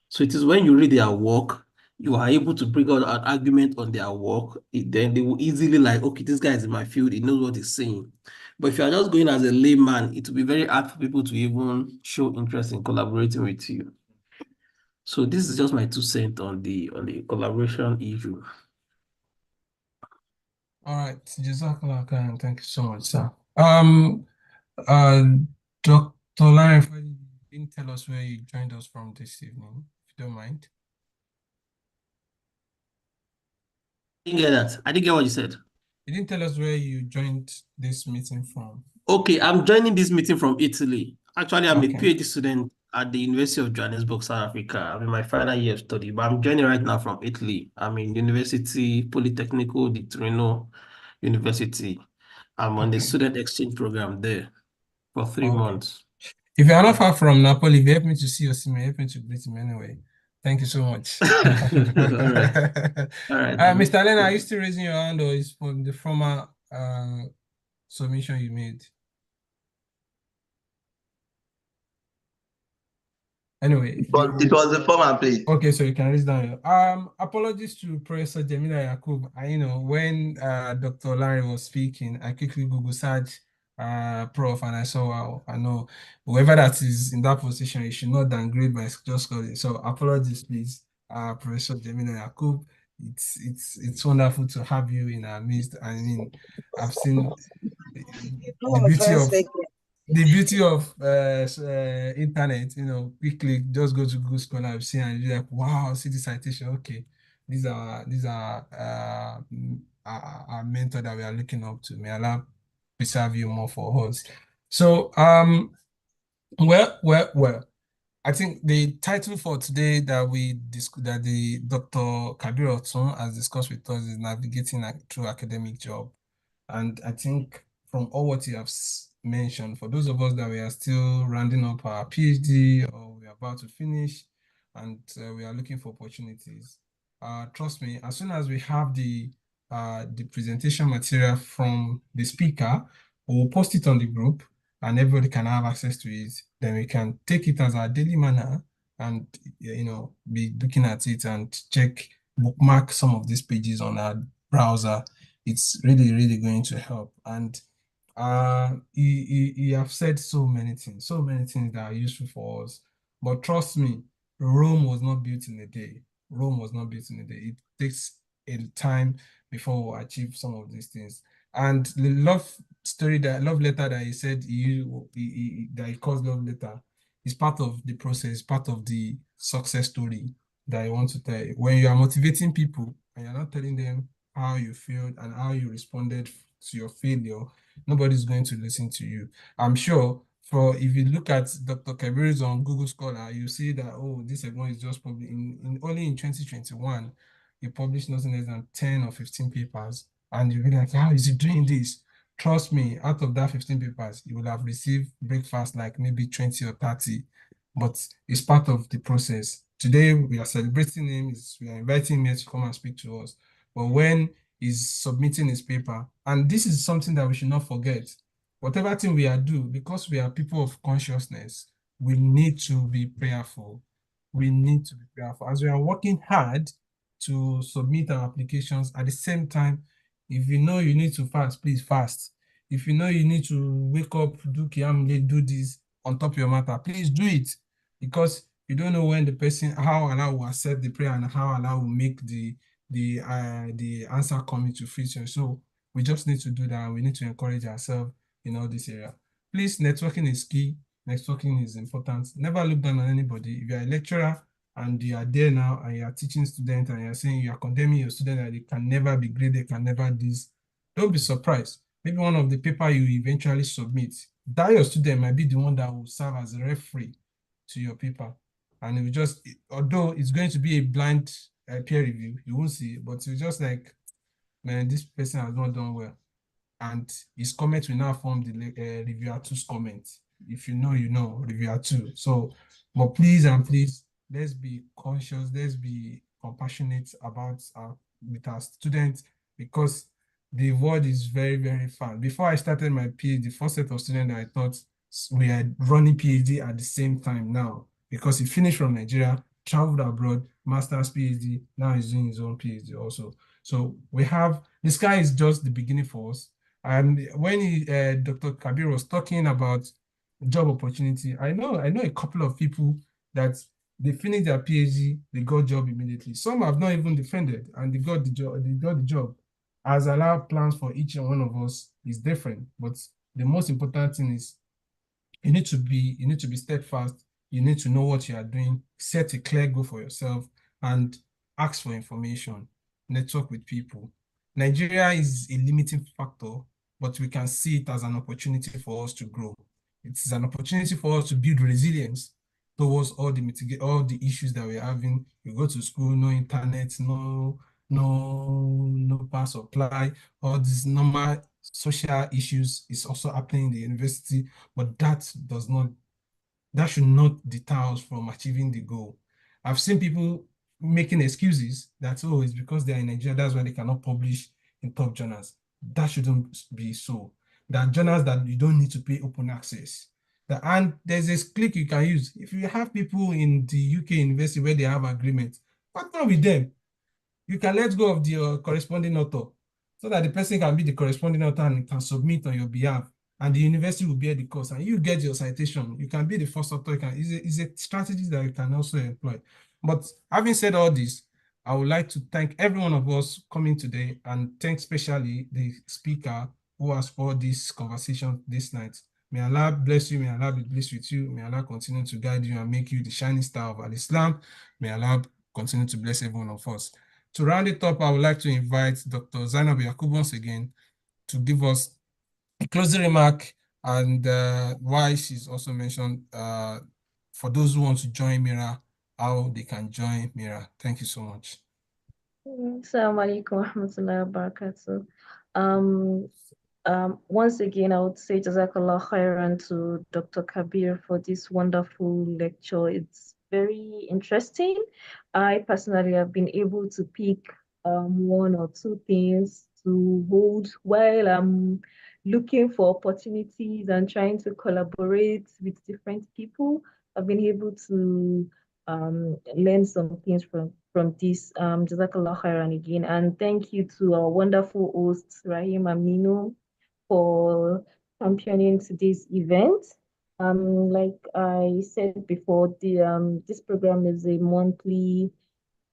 So it is when you read their work, you are able to bring out an argument on their work, then they will easily okay, this guy is in my field, he knows what he's saying. But if you are just going as a layman, it will be very hard for people to even show interest in collaborating with you. So this is just my 2 cents on the collaboration issue. All right, Jazakallah khairan. Thank you so much, sir. Dr. Lanrewaju didn't tell us where you joined us from this evening, if you don't mind. I didn't get that. I didn't get what you said. You didn't tell us where you joined this meeting from. Okay, I'm joining this meeting from Italy. Actually, I'm a PhD student at the University of Johannesburg, South Africa. I'm in my final year of study, but I'm joining right now from Italy. I'm in University Politecnico di Torino University. I'm on the student exchange program there for 3 months. If you're not far from Napoli, if you help me to see your sim, help me to greet him anyway. Thank you so much. All right. All right. Mr. Lena, are you still raising your hand, or is from the former submission you made? Anyway, But it was the former, please. okay, so you can raise down. Apologies to Professor Jamila Yakub. When Dr. Larry was speaking, I quickly Google search Prof, and I saw, wow, I know whoever that is in that position, you should not downgrade by just calling. So apologies, please, Professor Jamila Yakub. It's wonderful to have you in our midst. I mean, I've seen the beauty of internet, quickly just go to Google Scholar, see, and you're like, wow, see the citation. Okay, these are our mentor that we are looking up to. May Allah preserve you more for us. So well, I think the title for today that the Dr. Kabir Otun has discussed with us is navigating through academic job. And I think from all what you have mentioned, for those of us that we are still rounding up our PhD, or we are about to finish, and we are looking for opportunities, trust me, as soon as we have the presentation material from the speaker, we'll post it on the group, and everybody can have access to it. Then we can take it as our daily manner and be looking at it and bookmark some of these pages on our browser. It's really, really going to help. And you have said so many things that are useful for us. But trust me, Rome was not built in a day. Rome was not built in a day. It takes a time before we achieve some of these things. And the love letter that he said that he calls love letter is part of the process, part of the success story that I want to tell you. When you are motivating people and you're not telling them how you feel and how you responded to your failure, nobody's going to listen to you. I'm sure if you look at Dr. Kabir's on Google Scholar, you see that, oh, this one is just probably only in 2021, he published nothing less than 10 or 15 papers. And you'll be like, how is he doing this? Trust me, out of that 15 papers, you will have received breakfast like maybe 20 or 30, but it's part of the process. Today, we are celebrating him, we are inviting him to come and speak to us. But when he's submitting his paper, and this is something that we should not forget, whatever thing we are doing, because we are people of consciousness, we need to be prayerful. We need to be prayerful. As we are working hard to submit our applications, at the same time, if you know you need to fast, please fast. If you know you need to wake up, do Qiyam, do this on top of your matter, please do it. Because you don't know when how Allah will accept the prayer and how Allah will make the answer coming to fruition. So we just need to do that, and we need to encourage ourselves in all this area. Please, networking is key. Networking is important. Never look down on anybody. If you're a lecturer and you are there now and you are teaching students and you're saying you are condemning your student that they can never be graded, can never this, don't be surprised. Maybe one of the paper you eventually submit, that your student might be the one that will serve as a referee to your paper. And it will just, although it's going to be a blind peer review, you won't see it, but it's just like, man, this person has not done well. And his comment will now form the reviewer two's comment. If you know, you know, reviewer two. So, but please and please, let's be conscious, let's be compassionate with our students, because the world is very, very fun. Before I started my PhD, the first set of students I thought we are running PhD at the same time now, because he finished from Nigeria, traveled abroad, master's PhD, now he's doing his own PhD also. So the sky is just the beginning for us. And when Dr. Kabir was talking about job opportunity, I know a couple of people that they finished their PhD, they got job immediately. Some have not even defended, and they got the job. As Allah plans for each and one of us is different, but the most important thing is you need to be steadfast. You need to know what you are doing, set a clear goal for yourself, and ask for information, network with people. Nigeria is a limiting factor, but we can see it as an opportunity for us to grow. It's an opportunity for us to build resilience. towards all the issues that we're having. You go to school, no internet, no power supply, all these normal social issues is also happening in the university, but that should not deter us from achieving the goal. I've seen people making excuses that, oh, it's because they're in Nigeria, that's why they cannot publish in top journals. That shouldn't be so. There are journals that you don't need to pay open access. And there's a click you can use. If you have people in the UK university where they have agreement, partner with them. You can let go of the corresponding author so that the person can be the corresponding author and can submit on your behalf, and the university will bear the cost, and you get your citation. You can be the first author. It's a strategy that you can also employ. But having said all this, I would like to thank every one of us coming today, and thank especially the speaker who has for this conversation this night. May Allah bless you. May Allah be blessed with you. May Allah continue to guide you and make you the shining star of Al-Islam. May Allah continue to bless every one of us. To round it up, I would like to invite Dr. Zainab Yakub once again to give us a closing remark, and why she's also mentioned for those who want to join Mira, how they can join Mira. Thank you so much. Assalamu alaikum wa rahmatullahi wa barakatuh. Once again, I would say Jazakallah khairan to Dr. Kabir for this wonderful lecture. It's very interesting. I personally have been able to pick one or two things to hold while I'm looking for opportunities and trying to collaborate with different people. I've been able to learn some things from this. Jazakallah khairan again. And thank you to our wonderful hosts, Rahim Aminu, for championing today's event. Like I said before, this program is a monthly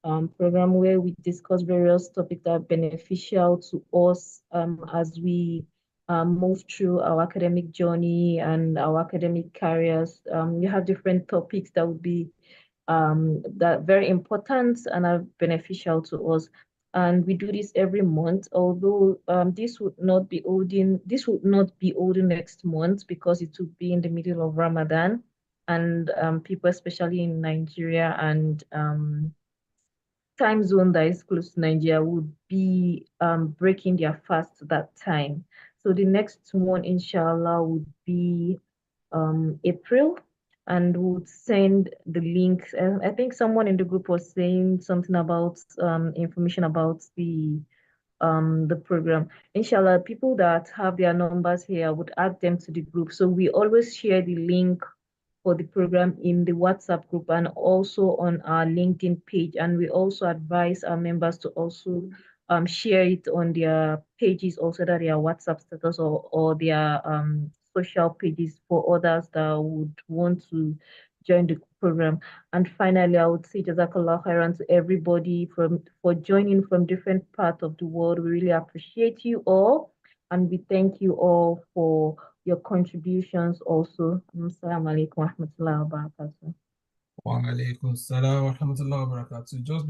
program where we discuss various topics that are beneficial to us as we move through our academic journey and our academic careers. You have different topics that would be that very important and are beneficial to us. And we do this every month, although this would not be holding next month because it would be in the middle of Ramadan, and people, especially in Nigeria and time zone that is close to Nigeria, would be breaking their fast that time. So the next one, inshallah, would be April, and would send the link. I think someone in the group was saying something about information about the program. Inshallah, people that have their numbers here, would add them to the group. So we always share the link for the program in the WhatsApp group and also on our LinkedIn page. And we also advise our members to also share it on their pages, also that their WhatsApp status or their social pages for others that would want to join the program. And finally, I would say Jazakallah khairan to everybody for joining from different parts of the world. We really appreciate you all, and we thank you all for your contributions also. Assalamu alaikum wa rahmatullahi wa barakatuh. Wa alaikum salam wa rahmatullahi wa barakatuh. Just